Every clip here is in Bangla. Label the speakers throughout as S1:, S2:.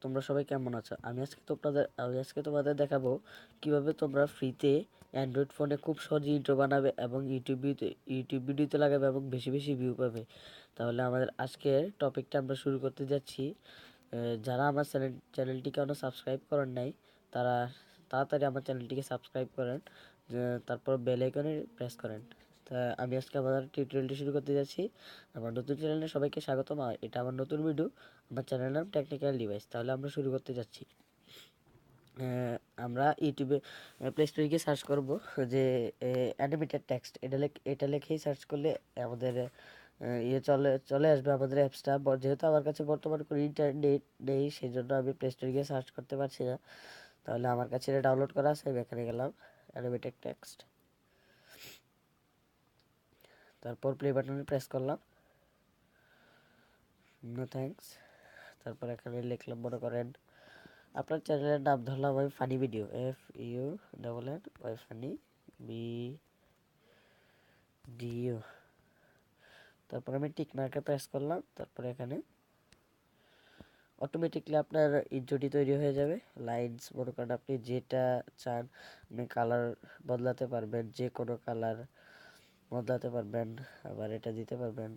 S1: তোমরা সবাই কেমন আছো? আমি আজকে তোমাদের দেখাবো কিভাবে তোমরা ফ্রিতে অ্যান্ড্রয়েড ফোনে খুব সহজে ইন্ট্রো বানাবে এবং ইউটিউব ভিডিওতে লাগাবে এবং বেশি বেশি ভিউ পাবে। তাহলে আমাদের আজকের টপিকটা আমরা শুরু করতে যাচ্ছি। যারা আমার চ্যানেলটিকে এখনো সাবস্ক্রাইব করেন নাই তারা তাড়াতাড়ি আমার চ্যানেলটিকে সাবস্ক্রাইব করেন, তারপর বেল আইকনে প্রেস করেন। তা আমি আজকে আমার টিউটোরিয়ালটি শুরু করতে যাচ্ছি। আমার নতুন চ্যানেলে সবাইকে স্বাগতম। এটা আমার নতুন ভিডিও। আমার চ্যানেলের নাম টেকনিক্যাল ডিভাইস। তাহলে আমরা শুরু করতে যাচ্ছি। আমরা ইউটিউবে প্লে স্টোরে গিয়ে সার্চ করব যে অ্যানিমেটেড টেক্সট, এটা লিখেই সার্চ করলে আমাদের চলে আসবে আমাদের অ্যাপসটা। যেহেতু আমার কাছে বর্তমানে কোনো ইন্টারনেট নেই, সেই জন্য আমি প্লে স্টোরে গিয়ে সার্চ করতে পারছি না। তাহলে আমার কাছে এটা ডাউনলোড করা আছে, আমি এখানে গেলাম অ্যানিমেটেড টেক্সট, তারপর প্লে বাটনে প্রেস করলাম, নো থ্যাঙ্কস। তারপর এখানে লিখলাম, মনে করেন আপনার চ্যানেলের নাম ধরলাম আমি funny video, FUNNY funny VDO। তারপর আমি টিক মার্কে প্রেস করলাম। তারপর এখানে অটোমেটিকলি আপনার ইন্ট্রোটি তৈরি হয়ে যাবে। লাইনস মনে করেন আপনি যেটা চান, আপনি কালার বদলাতে পারবেন, যে কোনো কালার বদলাতে পারবেন, আবার এটা দিতে পারবেন।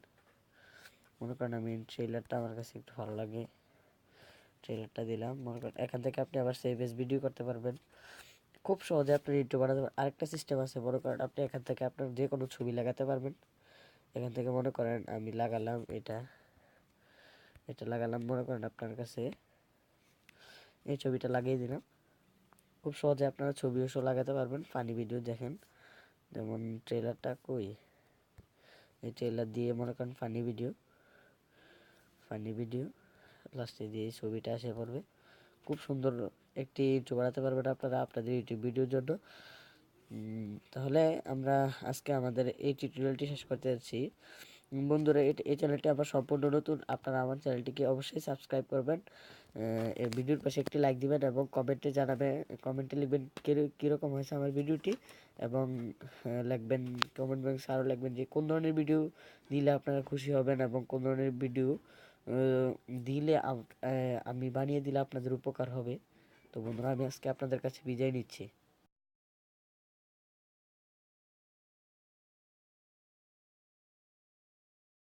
S1: মনে করেন আমি ট্রেলারটা আমার কাছে একটু ভালো লাগে, ট্রেলারটা দিলাম। মনে করেন এখান থেকে আপনি আবার সেভ এজ ভিডিও করতে পারবেন। খুব সহজে আপনি ইন্ট্রো বানাতে পারবেন। আরেকটা সিস্টেম আছে, মনে করেন আপনি এখান থেকে আপনার যে কোনো ছবি লাগাতে পারবেন। এখান থেকে মনে করেন আমি লাগালাম এটা লাগালাম, মনে করেন আপনার কাছে এই ছবিটা লাগিয়ে দিলাম। খুব সহজে আপনারা ছবিও লাগাতে পারবেন। ফানি ভিডিও দেখেন, যেমন ট্রেলারটা এই ট্রেলার দিয়ে মনে করেন ফানি ভিডিও লাস্টে দিয়ে এই ছবিটা এসে পড়বে। খুব সুন্দর একটি ইন্ট্রো বানাতে পারবেন আপনারা আপনাদের ইউটিউব ভিডিওর জন্য। তাহলে আমরা আজকে আমাদের এই টিউটোরিয়ালটি শেষ করতে যাচ্ছি। বন্ধুরা, এই চ্যানেলটি আমার সম্পূর্ণ নতুন। আপনারা আমার চ্যানেলটিকে অবশ্যই সাবস্ক্রাইব করবেন, এই ভিডিওর পাশে একটি লাইক দিবেন এবং কমেন্টে লিখবেন কীরকম হয়েছে আমার ভিডিওটি। এবং লিখবেন কমেন্ট বক্সে আরও লিখবেন যে কোন ধরনের ভিডিও দিলে আপনারা খুশি হবেন এবং কোন ধরনের ভিডিও দিলে আমি বানিয়ে দিলে আপনাদের উপকার হবে। তো বন্ধুরা, আমি আজকে আপনাদের কাছে বিদায় নিচ্ছি।